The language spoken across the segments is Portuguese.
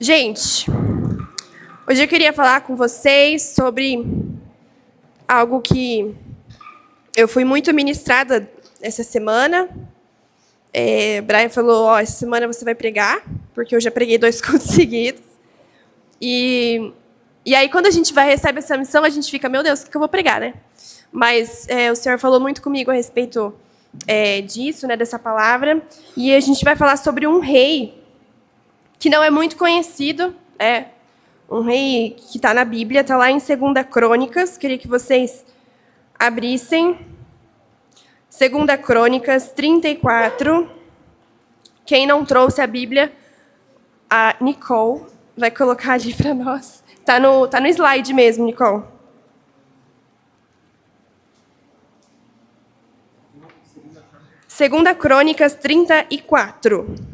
Gente, hoje eu queria falar com vocês sobre algo que eu fui muito ministrada essa semana. Brian falou, essa semana você vai pregar, porque eu já preguei 2 cultos seguidos. E aí, quando a gente recebe essa missão, a gente fica, meu Deus, o que eu vou pregar, né? Mas o Senhor falou muito comigo a respeito disso, né, dessa palavra. E a gente vai falar sobre um rei que não é muito conhecido, um rei que está na Bíblia, está lá em 2 Crônicas. Queria que vocês abrissem 2 Crônicas 34. Quem não trouxe a Bíblia, a Nicole vai colocar ali para nós. Tá no slide mesmo, Nicole. Segunda Crônicas 34.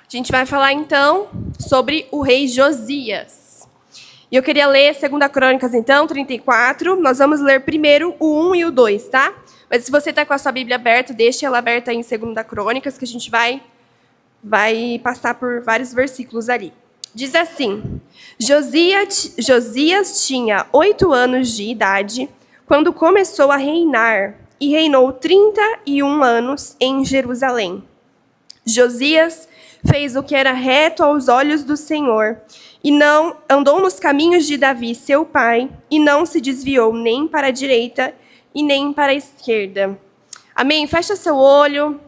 A gente vai falar, então, sobre o rei Josias. E eu queria ler 2 Crônicas, então, 34. Nós vamos ler primeiro o 1 e o 2, tá? Mas se você está com a sua Bíblia aberta, deixe ela aberta aí em 2 Crônicas, que a gente vai passar por vários versículos ali. Diz assim: Josias tinha 8 anos de idade quando começou a reinar, e reinou 31 anos em Jerusalém. Josias fez o que era reto aos olhos do Senhor, e não andou nos caminhos de Davi, seu pai, e não se desviou nem para a direita e nem para a esquerda. Amém? Fecha seu olho.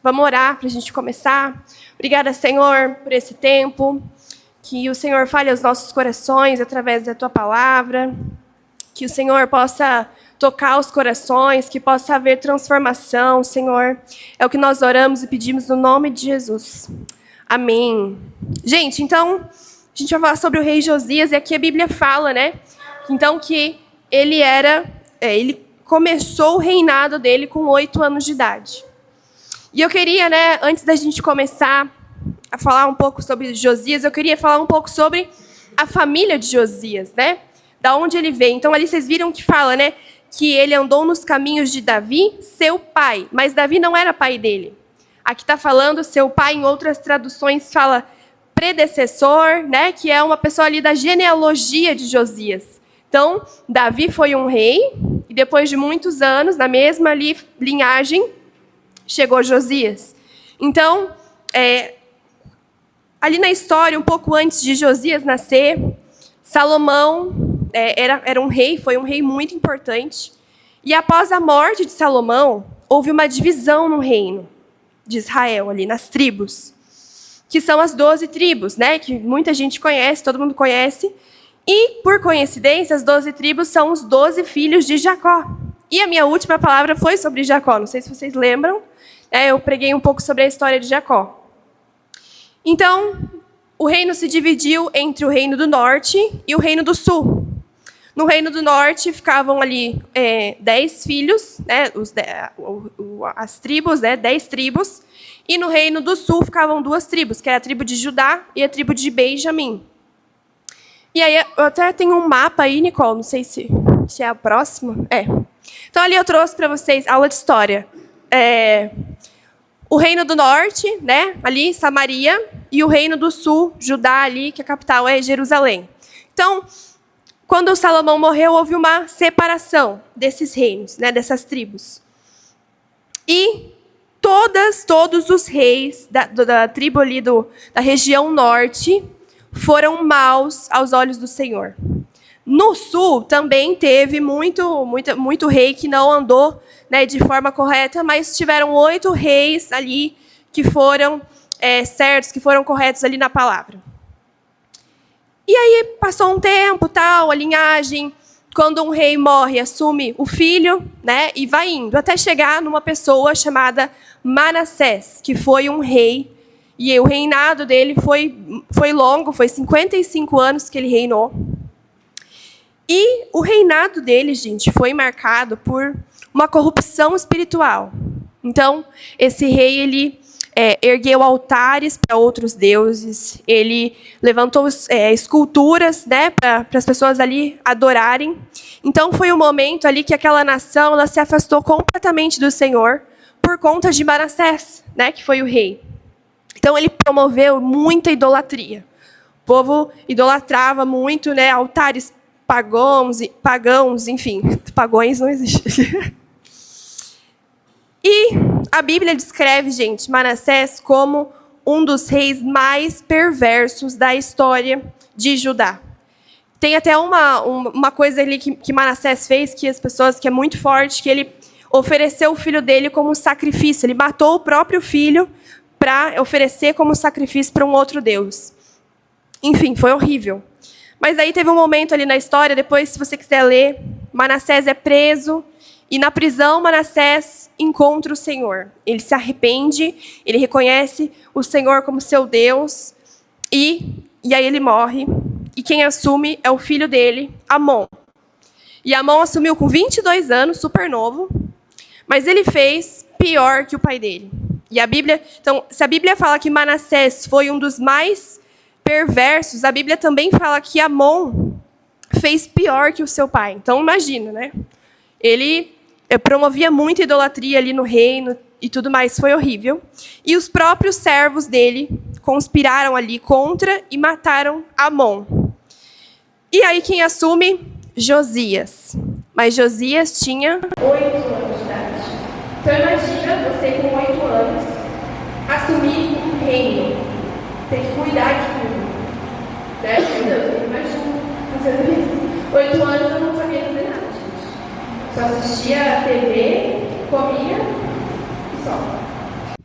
Vamos orar para a gente começar. Obrigada, Senhor, por esse tempo. Que o Senhor fale aos nossos corações através da Tua palavra. Que o Senhor possa tocar os corações, que possa haver transformação, Senhor. É o que nós oramos e pedimos no nome de Jesus. Amém. Gente, então, a gente vai falar sobre o rei Josias, e aqui a Bíblia fala, né? Então, que ele ele começou o reinado dele com 8 anos de idade. E eu queria, né, antes da gente começar a falar um pouco sobre Josias, eu queria falar um pouco sobre a família de Josias, né? Da onde ele veio. Então, ali vocês viram que fala, né? Que ele andou nos caminhos de Davi, seu pai. Mas Davi não era pai dele. Aqui está falando seu pai, em outras traduções fala predecessor, né? Que é uma pessoa ali da genealogia de Josias. Então, Davi foi um rei, e depois de muitos anos, na mesma linhagem, chegou Josias. Então, ali na história, um pouco antes de Josias nascer, Salomão era um rei, foi um rei muito importante. E após a morte de Salomão, houve uma divisão no reino de Israel, ali nas tribos, que são as 12 tribos, né? Que muita gente conhece, todo mundo conhece. E, por coincidência, as 12 tribos são os 12 filhos de Jacó. E a minha última palavra foi sobre Jacó, não sei se vocês lembram. Eu preguei um pouco sobre a história de Jacó. Então, o reino se dividiu entre o reino do norte e o reino do sul. No reino do norte ficavam ali 10 filhos, né, as tribos, né, 10 tribos. E no reino do sul ficavam 2 tribos, que era a tribo de Judá e a tribo de Benjamim. E aí, eu até tenho um mapa aí, Nicole, não sei se é a próxima. Então, ali eu trouxe para vocês aula de história. O reino do norte, né, ali, Samaria, e o reino do sul, Judá, ali, que a capital é Jerusalém. Então, quando Salomão morreu, houve uma separação desses reinos, né, dessas tribos. E todos os reis da tribo ali da região norte foram maus aos olhos do Senhor. No sul também teve muito rei que não andou, né, de forma correta, mas tiveram 8 reis ali que foram certos, que foram corretos ali na palavra. E aí passou um tempo, a linhagem, quando um rei morre, assume o filho, né, e vai indo, até chegar numa pessoa chamada Manassés, que foi um rei, e o reinado dele foi longo, foi 55 anos que ele reinou. E o reinado dele, gente, foi marcado por uma corrupção espiritual. Então, esse rei, ele ergueu altares para outros deuses, ele levantou esculturas, né, para as pessoas ali adorarem. Então, foi um momento ali que aquela nação ela se afastou completamente do Senhor, por conta de Manassés, né, que foi o rei. Então ele promoveu muita idolatria. O povo idolatrava muito, né, altares pagãos, enfim, pagões não existe. E a Bíblia descreve, gente, Manassés como um dos reis mais perversos da história de Judá. Tem até uma coisa ali que Manassés fez, que é muito forte, que ele ofereceu o filho dele como sacrifício. Ele matou o próprio filho para oferecer como sacrifício para um outro deus. Enfim, foi horrível. Mas aí teve um momento ali na história, depois, se você quiser ler, Manassés é preso, e na prisão Manassés encontra o Senhor. Ele se arrepende, ele reconhece o Senhor como seu Deus, e aí ele morre. E quem assume é o filho dele, Amon. E Amon assumiu com 22 anos, super novo, mas ele fez pior que o pai dele. E a Bíblia, então, se a Bíblia fala que Manassés foi um dos mais perversos, a Bíblia também fala que Amon fez pior que o seu pai. Então, imagina, né? Ele promovia muita idolatria ali no reino e tudo mais, foi horrível. E os próprios servos dele conspiraram ali contra e mataram Amon. E aí quem assume? Josias. Mas Josias tinha 8 anos de idade. Então imagina você com 8 anos assumir um reino. Tem que cuidar de tudo. Né? Meu Deus, imagina fazendo isso. 8 anos eu não sabia fazer nada, gente. Só assistia a TV, comia e só.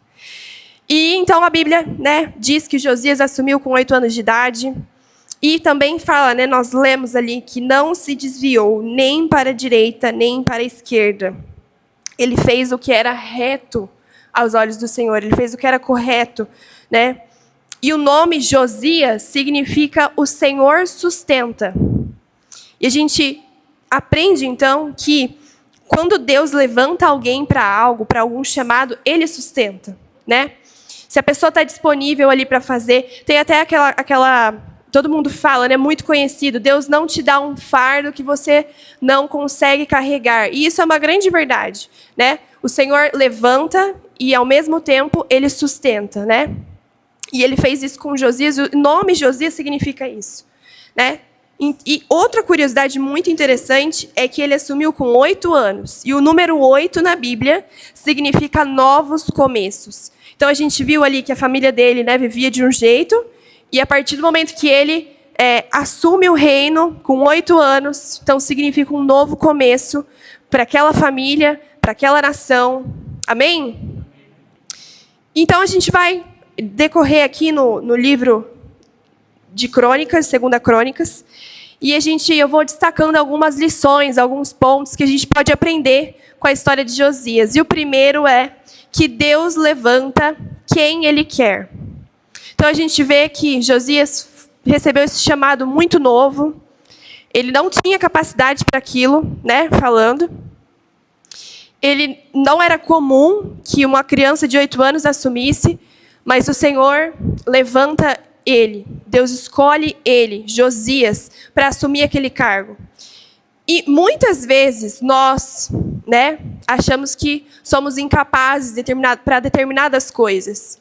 E então a Bíblia, né, diz que Josias assumiu com 8 anos de idade. E também fala, né, nós lemos ali, que não se desviou nem para a direita, nem para a esquerda. Ele fez o que era reto aos olhos do Senhor. Ele fez o que era correto, né? E o nome Josias significa o Senhor sustenta. E a gente aprende, então, que quando Deus levanta alguém para algo, para algum chamado, Ele sustenta, né? Se a pessoa está disponível ali para fazer, tem até aquela todo mundo fala, né, muito conhecido, Deus não te dá um fardo que você não consegue carregar. E isso é uma grande verdade, né? O Senhor levanta e, ao mesmo tempo, Ele sustenta, né? E Ele fez isso com Josias. O nome Josias significa isso, né? E outra curiosidade muito interessante é que ele assumiu com 8 anos. E o número 8 na Bíblia significa novos começos. Então, a gente viu ali que a família dele, né, vivia de um jeito. E a partir do momento que ele assume o reino, com 8 anos, então significa um novo começo para aquela família, para aquela nação. Amém? Então, a gente vai decorrer aqui no livro de Crônicas, 2 Crônicas, e eu vou destacando algumas lições, alguns pontos que a gente pode aprender com a história de Josias. E o primeiro é que Deus levanta quem Ele quer. Então, a gente vê que Josias recebeu esse chamado muito novo. Ele não tinha capacidade para aquilo, né, falando. Ele não era comum que uma criança de 8 anos assumisse, mas o Senhor levanta ele. Deus escolhe ele, Josias, para assumir aquele cargo. E muitas vezes nós, né, achamos que somos incapazes para determinadas coisas.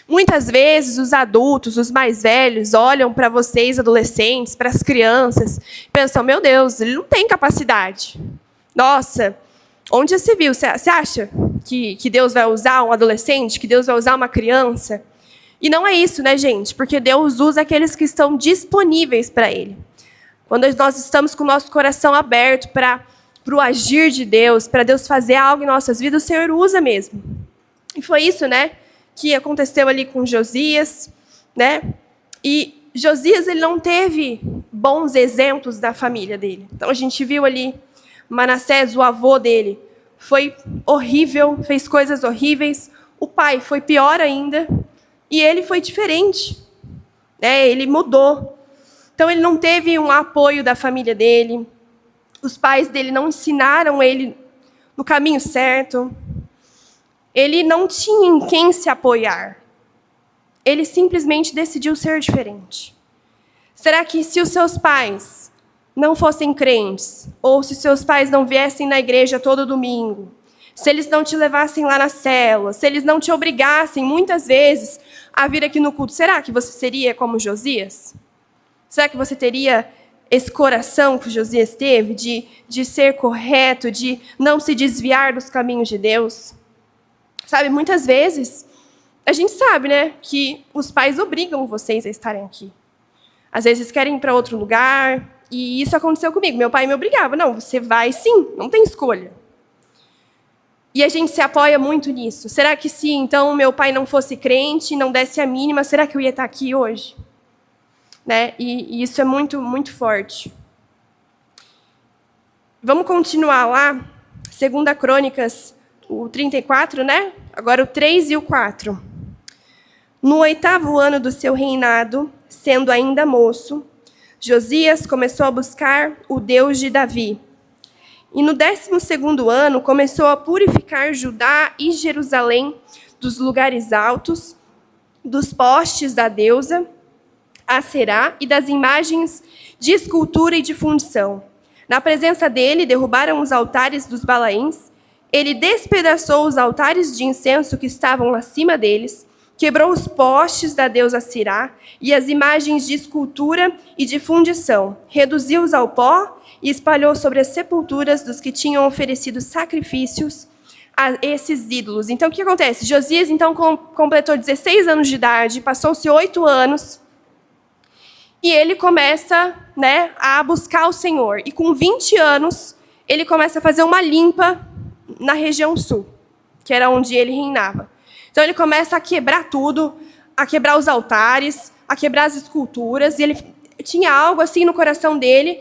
Muitas vezes os adultos, os mais velhos, olham para vocês, adolescentes, para as crianças, e pensam, meu Deus, ele não tem capacidade. Nossa, onde já se viu? Você acha que Deus vai usar um adolescente, que Deus vai usar uma criança? E não é isso, né, gente? Porque Deus usa aqueles que estão disponíveis para Ele. Quando nós estamos com o nosso coração aberto para o agir de Deus, para Deus fazer algo em nossas vidas, o Senhor usa mesmo. E foi isso, né, que aconteceu ali com Josias, né? E Josias, ele não teve bons exemplos da família dele. Então, a gente viu ali Manassés, o avô dele, foi horrível, fez coisas horríveis. O pai foi pior ainda. E ele foi diferente, né? Ele mudou. Então, ele não teve um apoio da família dele. Os pais dele não ensinaram ele no caminho certo. Ele não tinha em quem se apoiar. Ele simplesmente decidiu ser diferente. Será que se os seus pais não fossem crentes, ou se seus pais não viessem na igreja todo domingo, se eles não te levassem lá na célula, se eles não te obrigassem, muitas vezes, a vir aqui no culto, será que você seria como Josias? Será que você teria esse coração que Josias teve, de ser correto, de não se desviar dos caminhos de Deus? Sabe, muitas vezes, a gente sabe, né, que os pais obrigam vocês a estarem aqui. Às vezes querem ir para outro lugar, e isso aconteceu comigo. Meu pai me obrigava. Não, você vai sim, não tem escolha. E a gente se apoia muito nisso. Será que se, então, meu pai não fosse crente, não desse a mínima, será que eu ia estar aqui hoje? Né? E isso é muito, muito forte. Vamos continuar lá. 2 Crônicas, o 34, né? Agora o 3 e o 4. No 8º ano do seu reinado, sendo ainda moço, Josias começou a buscar o Deus de Davi. E no 12º ano, começou a purificar Judá e Jerusalém dos lugares altos, dos postes da deusa Aserá e das imagens de escultura e de fundição. Na presença dele, derrubaram os altares dos Balaíns. Ele despedaçou os altares de incenso que estavam acima deles, quebrou os postes da deusa Aserá e as imagens de escultura e de fundição, reduziu-os ao pó e espalhou sobre as sepulturas dos que tinham oferecido sacrifícios a esses ídolos. Então, o que acontece? Josias, então, completou 16 anos de idade, passou-se 8 anos, e ele começa, né, a buscar o Senhor. E com 20 anos, ele começa a fazer uma limpa na região sul, que era onde ele reinava. Então, ele começa a quebrar tudo, a quebrar os altares, a quebrar as esculturas, e ele tinha algo assim no coração dele,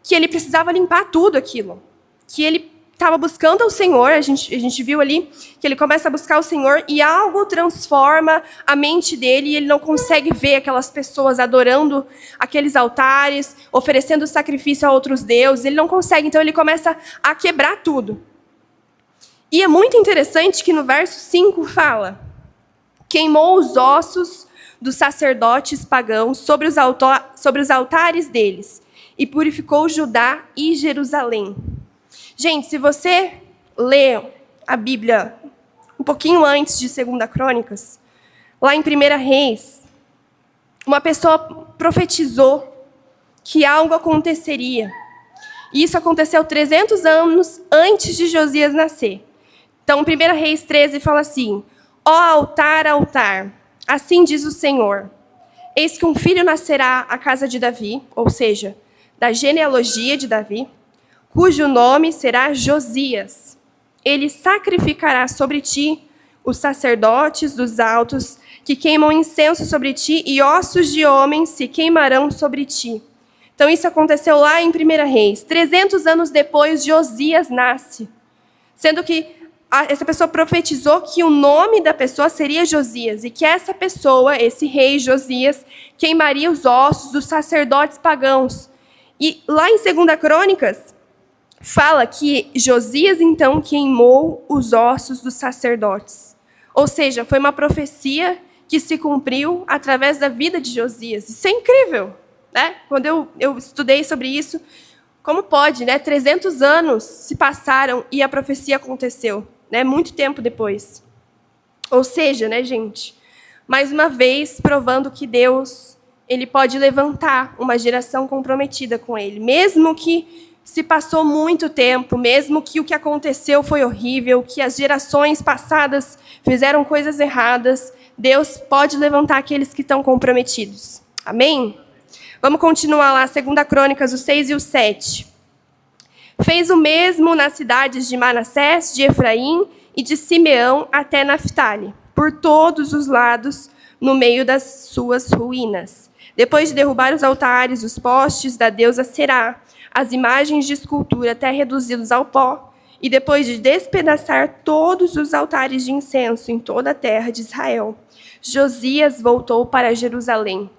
que ele precisava limpar tudo aquilo. Que ele estava buscando o Senhor, a gente viu ali, que ele começa a buscar o Senhor, e algo transforma a mente dele, e ele não consegue ver aquelas pessoas adorando aqueles altares, oferecendo sacrifício a outros deuses, ele não consegue, então ele começa a quebrar tudo. E é muito interessante que no verso 5 fala: queimou os ossos dos sacerdotes pagãos sobre os altares deles, e purificou Judá e Jerusalém. Gente, se você lê a Bíblia um pouquinho antes de 2 Crônicas, lá em 1 Reis, uma pessoa profetizou que algo aconteceria. E isso aconteceu 300 anos antes de Josias nascer. Então, 1 Reis 13 fala assim: ó altar, altar, assim diz o Senhor, eis que um filho nascerá à casa de Davi, ou seja, da genealogia de Davi, cujo nome será Josias. Ele sacrificará sobre ti os sacerdotes dos altos, que queimam incenso sobre ti, e ossos de homens se queimarão sobre ti. Então, isso aconteceu lá em 1 Reis. 300 anos depois, Josias nasce. Sendo que essa pessoa profetizou que o nome da pessoa seria Josias, e que essa pessoa, esse rei Josias, queimaria os ossos dos sacerdotes pagãos. E lá em 2 Crônicas, fala que Josias, então, queimou os ossos dos sacerdotes. Ou seja, foi uma profecia que se cumpriu através da vida de Josias. Isso é incrível, né? Quando eu estudei sobre isso, como pode, né? 300 anos se passaram e a profecia aconteceu, né? Muito tempo depois. Ou seja, né, gente? Mais uma vez, provando que Deus, ele pode levantar uma geração comprometida com ele, mesmo que se passou muito tempo, mesmo que o que aconteceu foi horrível, que as gerações passadas fizeram coisas erradas, Deus pode levantar aqueles que estão comprometidos. Amém? Vamos continuar lá, 2 Crônicas, o 6 e o 7. Fez o mesmo nas cidades de Manassés, de Efraim e de Simeão até Naftali, por todos os lados, no meio das suas ruínas. Depois de derrubar os altares, os postes da deusa Aserá, as imagens de escultura até reduzi-los ao pó, e depois de despedaçar todos os altares de incenso em toda a terra de Israel, Josias voltou para Jerusalém.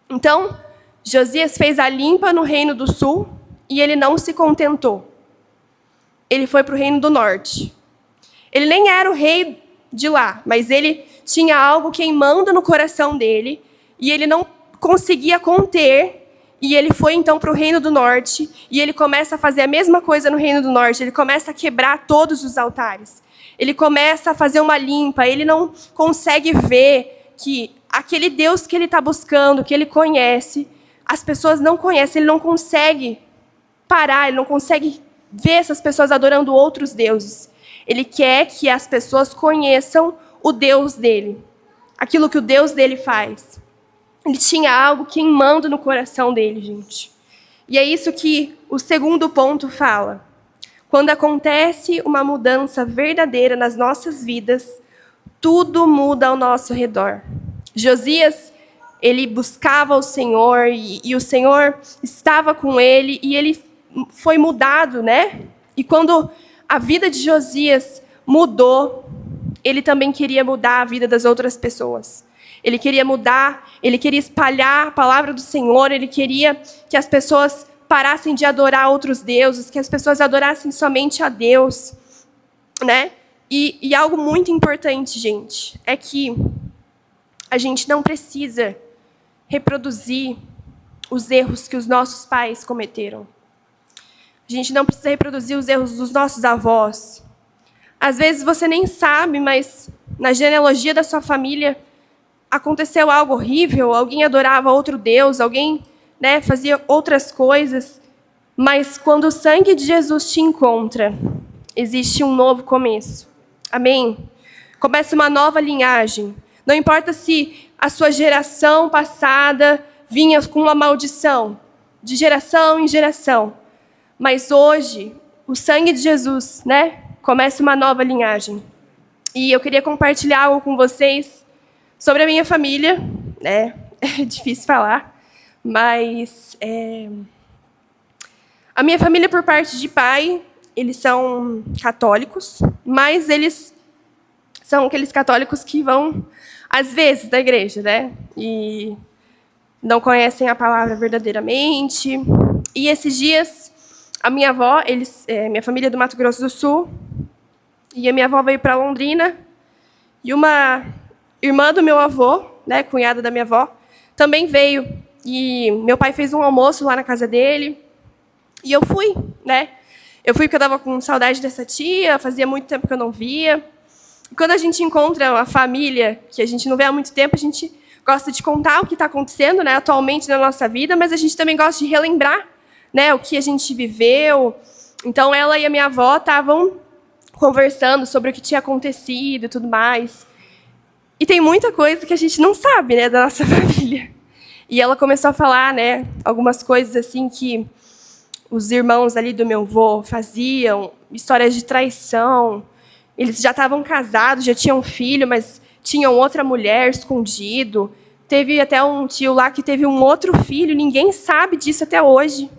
Então, Josias fez a limpa no reino do sul, e ele não se contentou. Ele foi para o reino do norte. Ele nem era o rei de lá, mas ele tinha algo queimando no coração dele, e ele não conseguia conter, E ele foi então para o Reino do Norte, e ele começa a fazer a mesma coisa no Reino do Norte, ele começa a quebrar todos os altares. Ele começa a fazer uma limpa, ele não consegue ver que aquele Deus que ele está buscando, que ele conhece, as pessoas não conhecem, ele não consegue parar, ele não consegue ver essas pessoas adorando outros deuses. Ele quer que as pessoas conheçam o Deus dele, aquilo que o Deus dele faz. Ele tinha algo queimando no coração dele, gente. E é isso que o segundo ponto fala. Quando acontece uma mudança verdadeira nas nossas vidas, tudo muda ao nosso redor. Josias, ele buscava o Senhor e o Senhor estava com ele e ele foi mudado, né? E quando a vida de Josias mudou, ele também queria mudar a vida das outras pessoas. Ele queria mudar, ele queria espalhar a palavra do Senhor, ele queria que as pessoas parassem de adorar outros deuses, que as pessoas adorassem somente a Deus, né? E algo muito importante, gente, é que a gente não precisa reproduzir os erros que os nossos pais cometeram. A gente não precisa reproduzir os erros dos nossos avós. Às vezes você nem sabe, mas na genealogia da sua família aconteceu algo horrível, alguém adorava outro Deus, alguém, né, fazia outras coisas, mas quando o sangue de Jesus te encontra, existe um novo começo. Amém? Começa uma nova linhagem. Não importa se a sua geração passada vinha com uma maldição, de geração em geração, mas hoje, o sangue de Jesus, né, começa uma nova linhagem. E eu queria compartilhar algo com vocês sobre a minha família, né? É difícil falar, mas a minha família, por parte de pai, eles são católicos, mas eles são aqueles católicos que vão, às vezes, da igreja, né? E não conhecem a palavra verdadeiramente. E esses dias, a minha avó, minha família é do Mato Grosso do Sul, e a minha avó veio para Londrina, e uma irmã do meu avô, né, cunhada da minha avó, também veio. E meu pai fez um almoço lá na casa dele. E eu fui, né? Eu fui porque eu estava com saudade dessa tia, fazia muito tempo que eu não via. E quando a gente encontra uma família que a gente não vê há muito tempo, a gente gosta de contar o que está acontecendo, né, atualmente na nossa vida, mas a gente também gosta de relembrar, né, o que a gente viveu. Então, ela e a minha avó estavam conversando sobre o que tinha acontecido e tudo mais. E tem muita coisa que a gente não sabe, né, da nossa família. E ela começou a falar, né, algumas coisas assim que os irmãos ali do meu avô faziam, histórias de traição. Eles já estavam casados, já tinham filho, mas tinham outra mulher escondido. Teve até um tio lá que teve um outro filho, ninguém sabe disso até hoje.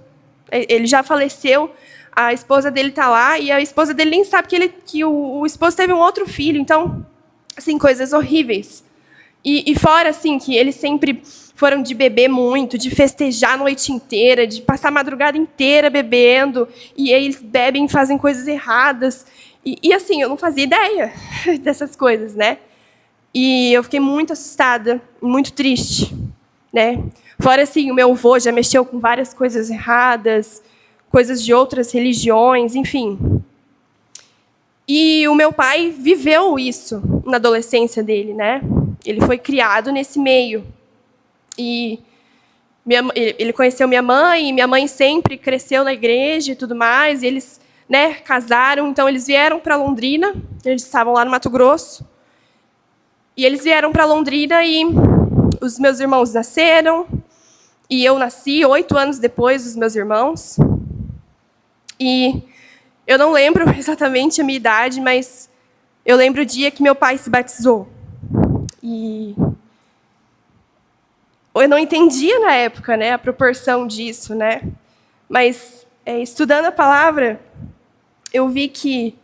Ele já faleceu, a esposa dele está lá, e a esposa dele nem sabe que o esposo teve um outro filho. Então, assim, coisas horríveis. E fora, assim, que eles sempre foram de beber muito, de festejar a noite inteira, de passar a madrugada inteira bebendo, e eles bebem e fazem coisas erradas. E assim, eu não fazia ideia dessas coisas, né? E eu fiquei muito assustada, muito triste, né? Fora, assim, o meu avô já mexeu com várias coisas erradas, coisas de outras religiões, enfim. E o meu pai viveu isso na adolescência dele, né? Ele foi criado nesse meio. E ele conheceu minha mãe, e minha mãe sempre cresceu na igreja e tudo mais, e eles, né, casaram, então eles vieram para Londrina, eles estavam lá no Mato Grosso, e eles vieram para Londrina e os meus irmãos nasceram, e eu nasci 8 anos depois dos meus irmãos. E eu não lembro exatamente a minha idade, mas eu lembro o dia que meu pai se batizou. E eu não entendia na época, né, a proporção disso, né? Mas estudando a palavra, eu vi que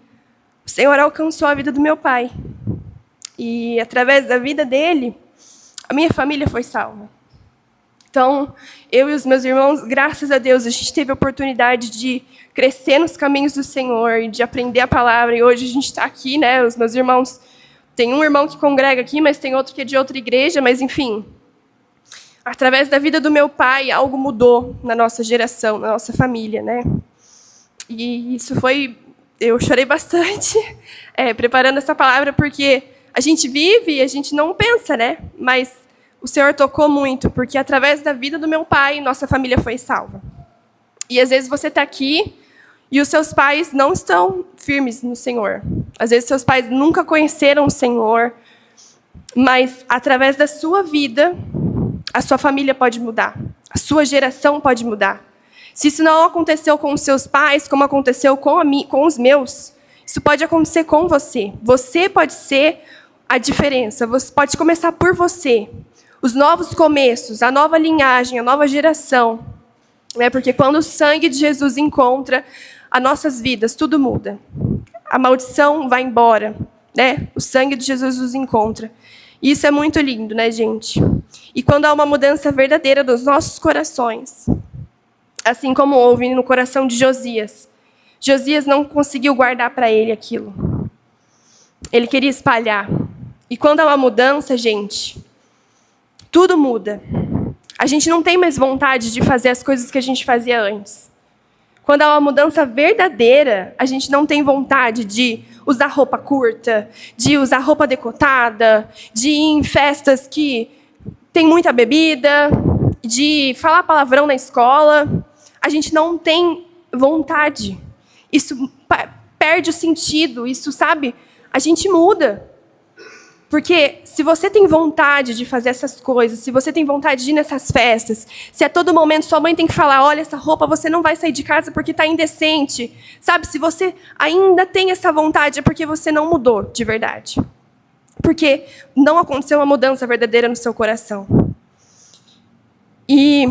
o Senhor alcançou a vida do meu pai. E através da vida dele, a minha família foi salva. Então, eu e os meus irmãos, graças a Deus, a gente teve a oportunidade de crescer nos caminhos do Senhor e de aprender a palavra. E hoje a gente está aqui, né? Os meus irmãos, tem um irmão que congrega aqui, mas tem outro que é de outra igreja, mas enfim. Através da vida do meu pai, algo mudou na nossa geração, na nossa família, né? E isso foi... Eu chorei bastante preparando essa palavra, porque a gente vive e a gente não pensa, né? Mas o Senhor tocou muito, porque através da vida do meu pai, nossa família foi salva. E às vezes você está aqui e os seus pais não estão firmes no Senhor. Às vezes seus pais nunca conheceram o Senhor, mas através da sua vida, a sua família pode mudar. A sua geração pode mudar. Se isso não aconteceu com os seus pais, como aconteceu com os meus, isso pode acontecer com você. Você pode ser a diferença. Você pode começar por você. Os novos começos, a nova linhagem, a nova geração. Porque quando o sangue de Jesus encontra as nossas vidas, tudo muda. A maldição vai embora. O sangue de Jesus nos encontra. E isso é muito lindo, né, gente? E quando há uma mudança verdadeira dos nossos corações, assim como houve no coração de Josias. Josias não conseguiu guardar para ele aquilo. Ele queria espalhar. E quando há uma mudança, gente, tudo muda. A gente não tem mais vontade de fazer as coisas que a gente fazia antes. Quando há uma mudança verdadeira, a gente não tem vontade de usar roupa curta, de usar roupa decotada, de ir em festas que tem muita bebida, de falar palavrão na escola. A gente não tem vontade. Isso perde o sentido. Isso, sabe? A gente muda. Porque se você tem vontade de fazer essas coisas, se você tem vontade de ir nessas festas, se a todo momento sua mãe tem que falar, olha, essa roupa você não vai sair de casa porque está indecente. Sabe? Se você ainda tem essa vontade, é porque você não mudou de verdade. Porque não aconteceu uma mudança verdadeira no seu coração. E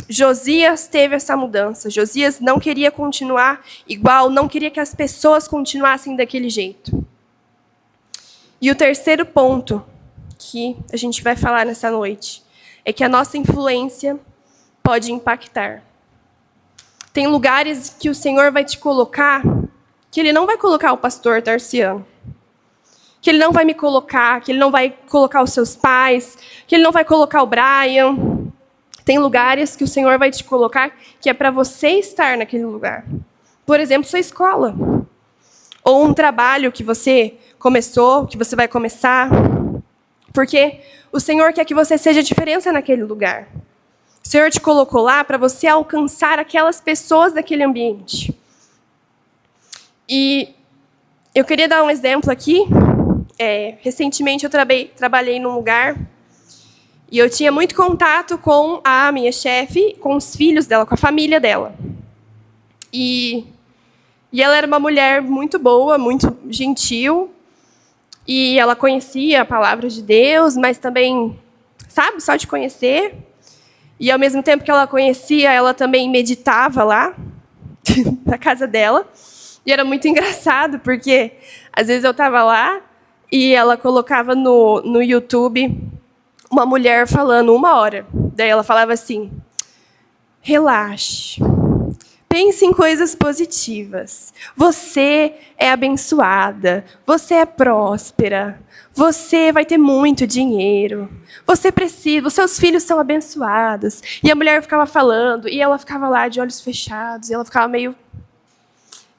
Josias teve essa mudança. Josias não queria continuar igual, não queria que as pessoas continuassem daquele jeito. E o terceiro ponto que a gente vai falar nessa noite é que a nossa influência pode impactar. Tem lugares que o Senhor vai te colocar que Ele não vai colocar o pastor Tarciano, que Ele não vai me colocar, que Ele não vai colocar os seus pais, que Ele não vai colocar o Brian. Tem lugares que o Senhor vai te colocar que é para você estar naquele lugar. Por exemplo, sua escola. Ou um trabalho que você começou, que você vai começar. Porque o Senhor quer que você seja a diferença naquele lugar. O Senhor te colocou lá para você alcançar aquelas pessoas daquele ambiente. E eu queria dar um exemplo aqui. Recentemente eu trabalhei num lugar e eu tinha muito contato com a minha chefe, com os filhos dela, com a família dela. E ela era uma mulher muito boa, muito gentil. E ela conhecia a palavra de Deus, mas também, sabe, só de conhecer. E ao mesmo tempo que ela conhecia, ela também meditava lá, na casa dela. E era muito engraçado, porque às vezes eu estava lá e ela colocava no YouTube uma mulher falando 1 hora. Daí ela falava assim, relaxe, pense em coisas positivas. Você é abençoada, você é próspera, você vai ter muito dinheiro, você precisa, os seus filhos são abençoados. E a mulher ficava falando, e ela ficava lá de olhos fechados, e ela ficava meio...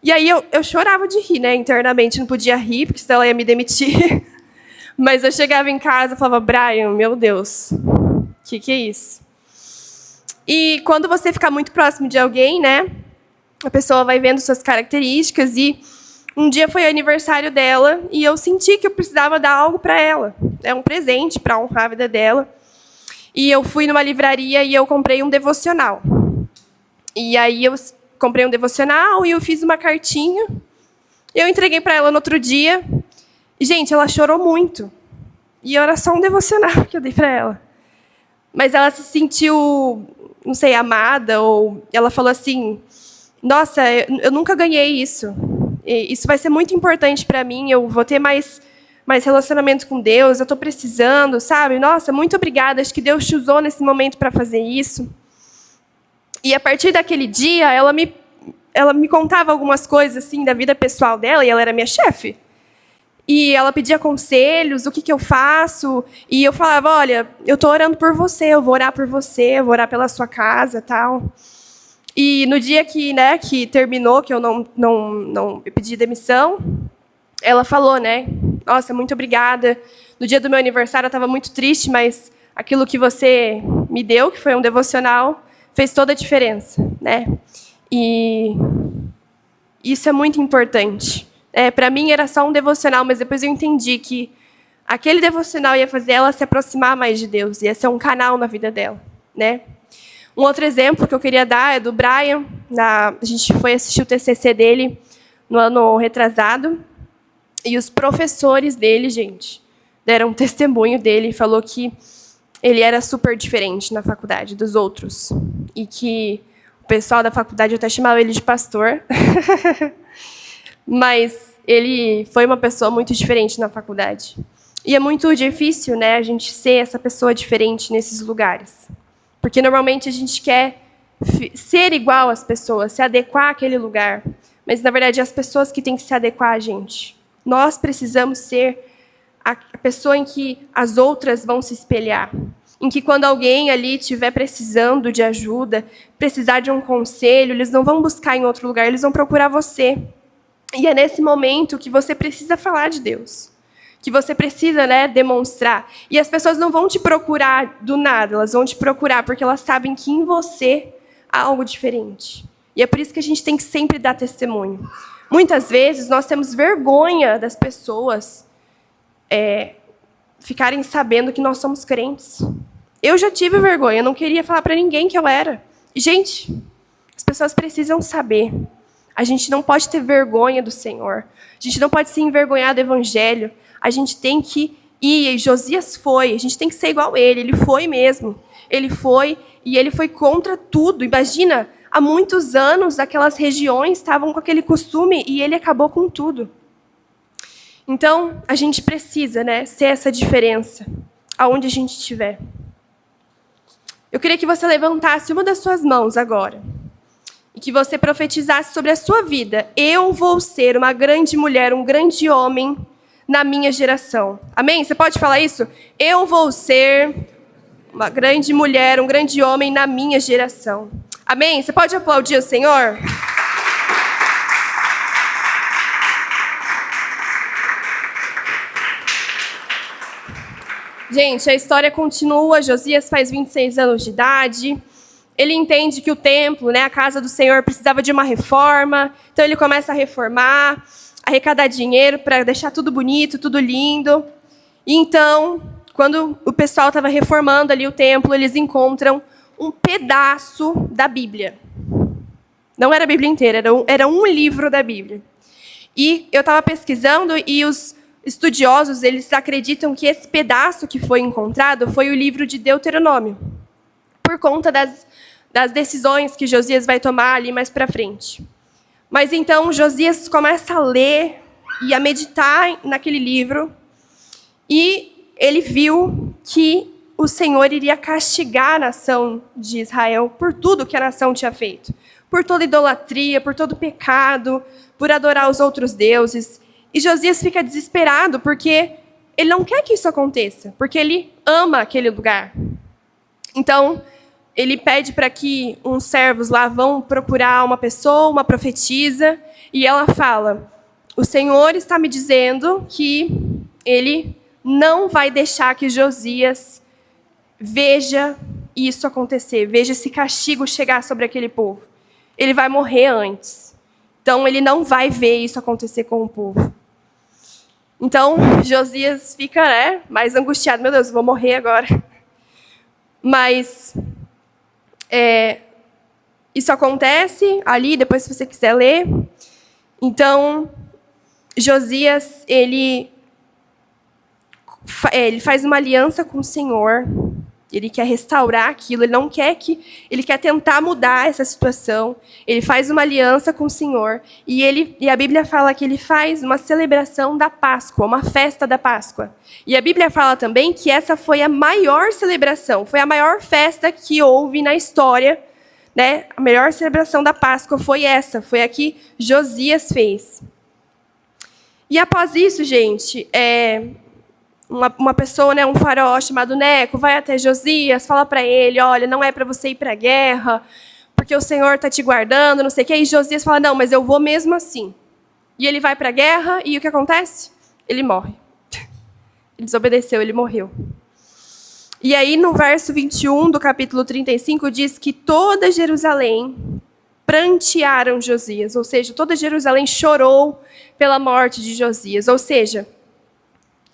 E aí eu chorava de rir, né? Internamente não podia rir, porque senão ela ia me demitir. Mas eu chegava em casa e falava, Brian, meu Deus, o que é isso? E quando você fica muito próximo de alguém, né? A pessoa vai vendo suas características e um dia foi o aniversário dela e eu senti que eu precisava dar algo para ela. É um presente para honrar a vida dela. E eu fui numa livraria e eu comprei um devocional. E aí eu comprei um devocional e eu fiz uma cartinha. Eu entreguei para ela no outro dia. E, gente, ela chorou muito. E era só um devocional que eu dei para ela. Mas ela se sentiu, não sei, amada, ou ela falou assim, nossa, eu nunca ganhei isso. Isso vai ser muito importante para mim, eu vou ter mais relacionamento com Deus, eu estou precisando, sabe? Nossa, muito obrigada, acho que Deus te usou nesse momento para fazer isso. E a partir daquele dia, ela me contava algumas coisas assim da vida pessoal dela, e ela era minha chefe. e ela pedia conselhos, o que, que eu faço, e eu falava, olha, eu estou orando por você, eu vou orar por você, eu vou orar pela sua casa, tal. E no dia que, né, que terminou, que eu não eu pedi demissão, ela falou, né, nossa, muito obrigada. No dia do meu aniversário eu estava muito triste, mas aquilo que você me deu, que foi um devocional, fez toda a diferença, né? E isso é muito importante. Para mim era só um devocional, mas depois eu entendi que aquele devocional ia fazer ela se aproximar mais de Deus, ia ser um canal na vida dela, né? Um outro exemplo que eu queria dar é do Brian. A gente foi assistir o TCC dele no ano retrasado, e os professores dele, gente, deram um testemunho dele, falou que ele era super diferente na faculdade dos outros, e que o pessoal da faculdade até chamava ele de pastor. Mas ele foi uma pessoa muito diferente na faculdade. E é muito difícil, né, a gente ser essa pessoa diferente nesses lugares. Porque, normalmente, a gente quer ser igual às pessoas, se adequar àquele lugar. Mas, na verdade, é as pessoas que têm que se adequar a gente. Nós precisamos ser a pessoa em que as outras vão se espelhar. Em que, quando alguém ali estiver precisando de ajuda, precisar de um conselho, eles não vão buscar em outro lugar, eles vão procurar você. E é nesse momento que você precisa falar de Deus, que você precisa, né, demonstrar. E as pessoas não vão te procurar do nada, elas vão te procurar porque elas sabem que em você há algo diferente. E é por isso que a gente tem que sempre dar testemunho. Muitas vezes nós temos vergonha das pessoas ficarem sabendo que nós somos crentes. Eu já tive vergonha, eu não queria falar para ninguém que eu era. E, gente, as pessoas precisam saber. A gente não pode ter vergonha do Senhor. A gente não pode se envergonhar do Evangelho. A gente tem que ir. E Josias foi. A gente tem que ser igual a ele. Ele foi mesmo. Ele foi e ele foi contra tudo. Imagina, há muitos anos aquelas regiões estavam com aquele costume e ele acabou com tudo. Então, a gente precisa, né, ser essa diferença aonde a gente estiver. Eu queria que você levantasse uma das suas mãos agora. E que você profetizasse sobre a sua vida. Eu vou ser uma grande mulher, um grande homem na minha geração. Amém? Você pode falar isso? Eu vou ser uma grande mulher, um grande homem na minha geração. Amém? Você pode aplaudir o Senhor? Gente, a história continua. Josias faz 26 anos de idade. Ele entende que o templo, né, a casa do Senhor, precisava de uma reforma. Então, ele começa a reformar, arrecadar dinheiro para deixar tudo bonito, tudo lindo. E então, quando o pessoal estava reformando ali o templo, eles encontram um pedaço da Bíblia. Não era a Bíblia inteira, era um livro da Bíblia. E eu estava pesquisando e os estudiosos, eles acreditam que esse pedaço que foi encontrado foi o livro de Deuteronômio, por conta das decisões que Josias vai tomar ali mais para frente. Mas então Josias começa a ler e a meditar naquele livro, e ele viu que o Senhor iria castigar a nação de Israel por tudo que a nação tinha feito. Por toda idolatria, por todo pecado, por adorar os outros deuses. E Josias fica desesperado porque ele não quer que isso aconteça, porque ele ama aquele lugar. Então, ele pede para que uns servos lá vão procurar uma pessoa, uma profetisa, e ela fala: o Senhor está me dizendo que ele não vai deixar que Josias veja isso acontecer, veja esse castigo chegar sobre aquele povo. Ele vai morrer antes. Então, ele não vai ver isso acontecer com o povo. Então, Josias fica, né, mais angustiado. Meu Deus, eu vou morrer agora. Mas isso acontece ali, depois se você quiser ler. Então, Josias, ele faz uma aliança com o Senhor. Ele quer restaurar aquilo, ele quer tentar mudar essa situação. Ele faz uma aliança com o Senhor. E a Bíblia fala que ele faz uma celebração da Páscoa, uma festa da Páscoa. E a Bíblia fala também que essa foi a maior celebração, foi a maior festa que houve na história, né? A maior celebração da Páscoa foi essa, foi a que Josias fez. E após isso, gente, uma pessoa, né, um faraó chamado Neco, vai até Josias, fala para ele, olha, não é para você ir para a guerra, porque o Senhor está te guardando, não sei o quê. E Josias fala, não, mas eu vou mesmo assim. E ele vai para a guerra, e o que acontece? Ele morre. Ele desobedeceu, ele morreu. E aí, no verso 21 do capítulo 35, diz que toda Jerusalém prantearam Josias, ou seja, toda Jerusalém chorou pela morte de Josias, ou seja,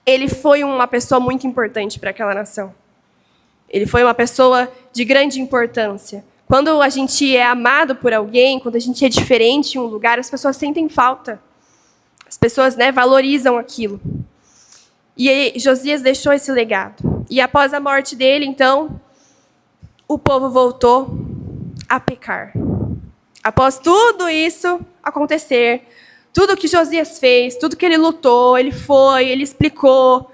ele foi uma pessoa muito importante para aquela nação. Ele foi uma pessoa de grande importância. Quando a gente é amado por alguém, quando a gente é diferente em um lugar, as pessoas sentem falta. As pessoas, né, valorizam aquilo. E aí, Josias deixou esse legado. E após a morte dele, então, o povo voltou a pecar. Após tudo isso acontecer, tudo que Josias fez, tudo que ele lutou, ele foi, ele explicou,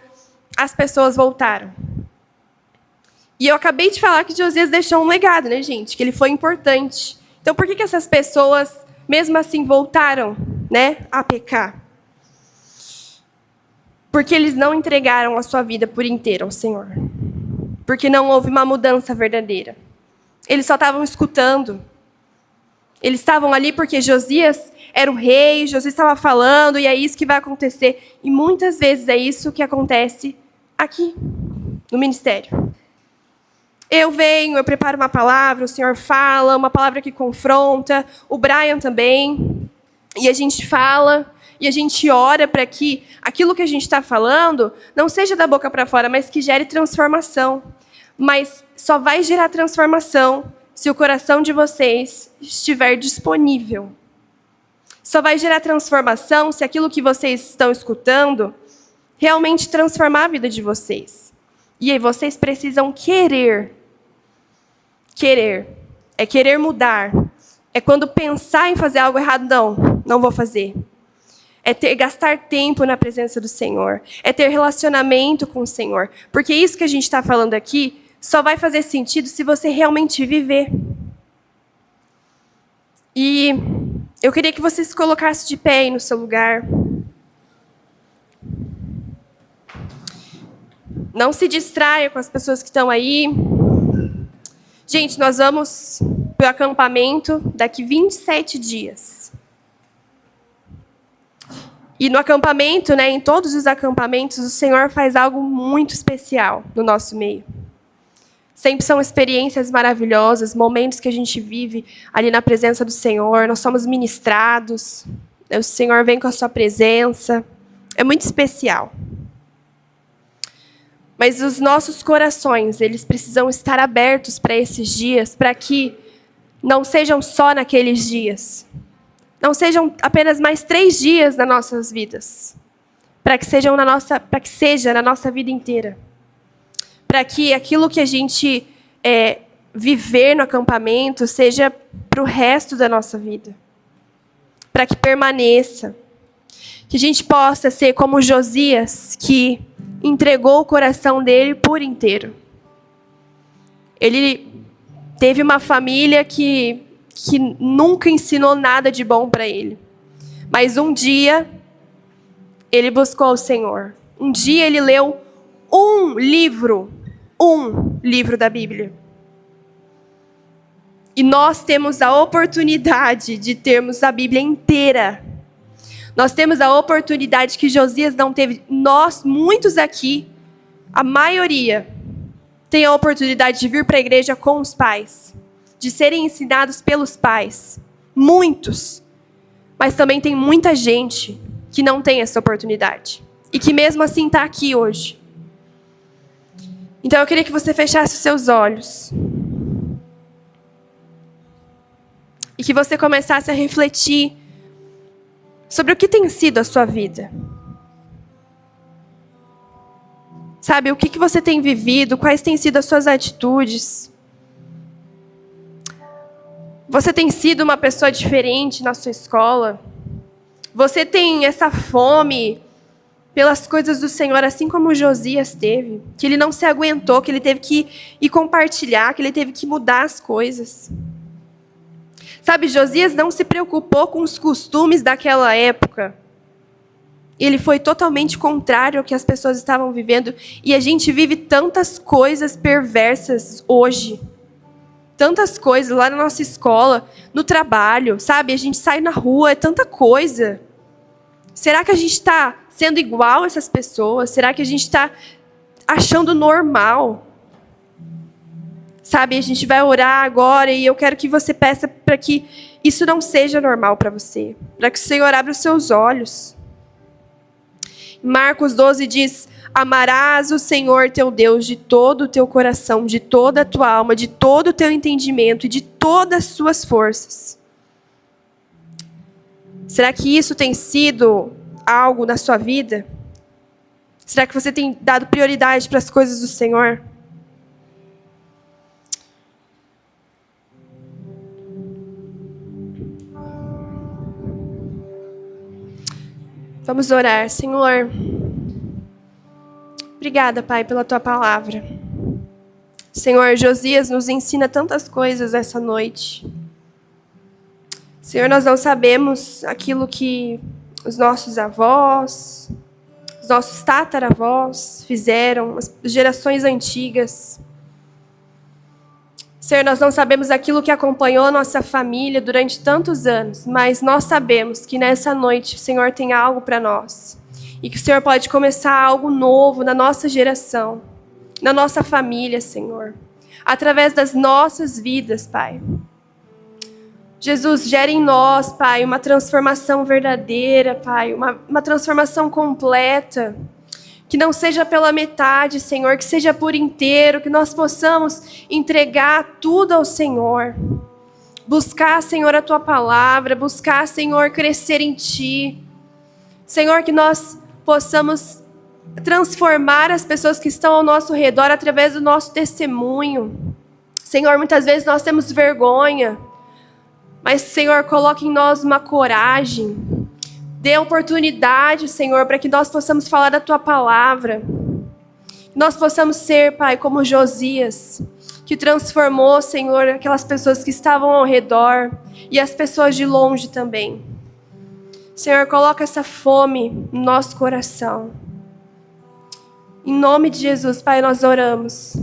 as pessoas voltaram. E eu acabei de falar que Josias deixou um legado, né, gente? Que ele foi importante. Então, por que essas pessoas, mesmo assim, voltaram, né, a pecar? Porque eles não entregaram a sua vida por inteiro ao Senhor. Porque não houve uma mudança verdadeira. Eles só estavam escutando. Eles estavam ali porque Josias era o rei, Josias estava falando, e é isso que vai acontecer. E muitas vezes é isso que acontece aqui, no ministério. Eu venho, eu preparo uma palavra, o Senhor fala, uma palavra que confronta, o Brian também, e a gente fala, e a gente ora para que aquilo que a gente está falando não seja da boca para fora, mas que gere transformação. Mas só vai gerar transformação se o coração de vocês estiver disponível. Só vai gerar transformação se aquilo que vocês estão escutando realmente transformar a vida de vocês. E aí vocês precisam querer. Querer. É querer mudar. É quando pensar em fazer algo errado, não vou fazer. É gastar tempo na presença do Senhor. É ter relacionamento com o Senhor. Porque isso que a gente está falando aqui só vai fazer sentido se você realmente viver. E eu queria que você se colocasse de pé aí no seu lugar. Não se distraia com as pessoas que estão aí. Gente, nós vamos para o acampamento daqui 27 dias. E no acampamento, né, em todos os acampamentos, o Senhor faz algo muito especial no nosso meio. Sempre são experiências maravilhosas, momentos que a gente vive ali na presença do Senhor. Nós somos ministrados. O Senhor vem com a sua presença. É muito especial. Mas os nossos corações, eles precisam estar abertos para esses dias, para que não sejam só naqueles dias. Não sejam apenas mais 3 dias nas nossas vidas. Para que seja na nossa vida inteira. Para que aquilo que a gente viver no acampamento seja para o resto da nossa vida. Para que permaneça. Que a gente possa ser como Josias, que entregou o coração dele por inteiro. Ele teve uma família que nunca ensinou nada de bom para ele. Mas um dia, ele buscou o Senhor. Um dia ele leu um livro da Bíblia. E nós temos a oportunidade de termos a Bíblia inteira. Nós temos a oportunidade que Josias não teve. Nós, muitos aqui, a maioria, tem a oportunidade de vir para a igreja com os pais. De serem ensinados pelos pais. Muitos. Mas também tem muita gente que não tem essa oportunidade. E que mesmo assim está aqui hoje. Então eu queria que você fechasse os seus olhos. E que você começasse a refletir sobre o que tem sido a sua vida. Sabe, o que você tem vivido, quais têm sido as suas atitudes. Você tem sido uma pessoa diferente na sua escola? Você tem essa fome pelas coisas do Senhor, assim como Josias teve? Que ele não se aguentou, que ele teve que ir compartilhar, que ele teve que mudar as coisas. Sabe, Josias não se preocupou com os costumes daquela época. ele foi totalmente contrário ao que as pessoas estavam vivendo. E a gente vive tantas coisas perversas hoje. Tantas coisas lá na nossa escola, no trabalho, sabe? A gente sai na rua, é tanta coisa. Será que a gente está sendo igual a essas pessoas? Será que a gente está achando normal? Sabe, a gente vai orar agora e eu quero que você peça para que isso não seja normal para você. Para que o Senhor abra os seus olhos. Marcos 12 diz: amarás o Senhor teu Deus de todo o teu coração, de toda a tua alma, de todo o teu entendimento e de todas as suas forças. Será que isso tem sido algo na sua vida? Será que você tem dado prioridade para as coisas do Senhor? Vamos orar. Senhor, obrigada, Pai, pela Tua palavra. Senhor, Josias nos ensina tantas coisas essa noite. Senhor, nós não sabemos aquilo que os nossos avós, os nossos tataravós fizeram, as gerações antigas. Senhor, nós não sabemos aquilo que acompanhou a nossa família durante tantos anos, mas nós sabemos que nessa noite o Senhor tem algo para nós. E que o Senhor pode começar algo novo na nossa geração, na nossa família, Senhor. Através das nossas vidas, Pai. Jesus, gera em nós, Pai, uma transformação verdadeira, Pai, uma transformação completa. Que não seja pela metade, Senhor, que seja por inteiro, que nós possamos entregar tudo ao Senhor. Buscar, Senhor, a Tua palavra, buscar, Senhor, crescer em Ti. Senhor, que nós possamos transformar as pessoas que estão ao nosso redor através do nosso testemunho. Senhor, muitas vezes nós temos vergonha, mas, Senhor, coloque em nós uma coragem. Dê oportunidade, Senhor, para que nós possamos falar da Tua palavra. Que nós possamos ser, Pai, como Josias, que transformou, Senhor, aquelas pessoas que estavam ao redor e as pessoas de longe também. Senhor, coloca essa fome no nosso coração. Em nome de Jesus, Pai, nós oramos.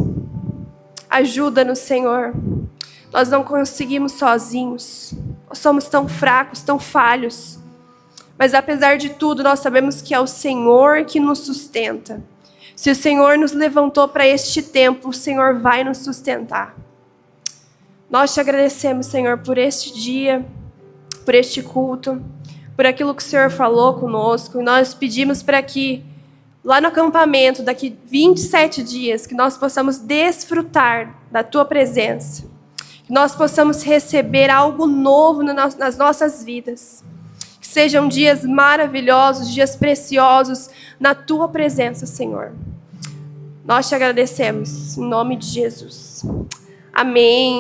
Ajuda-nos, Senhor. Nós não conseguimos sozinhos. Nós somos tão fracos, tão falhos. Mas apesar de tudo, nós sabemos que é o Senhor que nos sustenta. Se o Senhor nos levantou para este tempo, o Senhor vai nos sustentar. Nós te agradecemos, Senhor, por este dia, por este culto, por aquilo que o Senhor falou conosco. E nós pedimos para que, lá no acampamento, daqui 27 dias, que nós possamos desfrutar da Tua presença. Que nós possamos receber algo novo nas nossas vidas. Sejam dias maravilhosos, dias preciosos na Tua presença, Senhor. Nós te agradecemos, em nome de Jesus. Amém.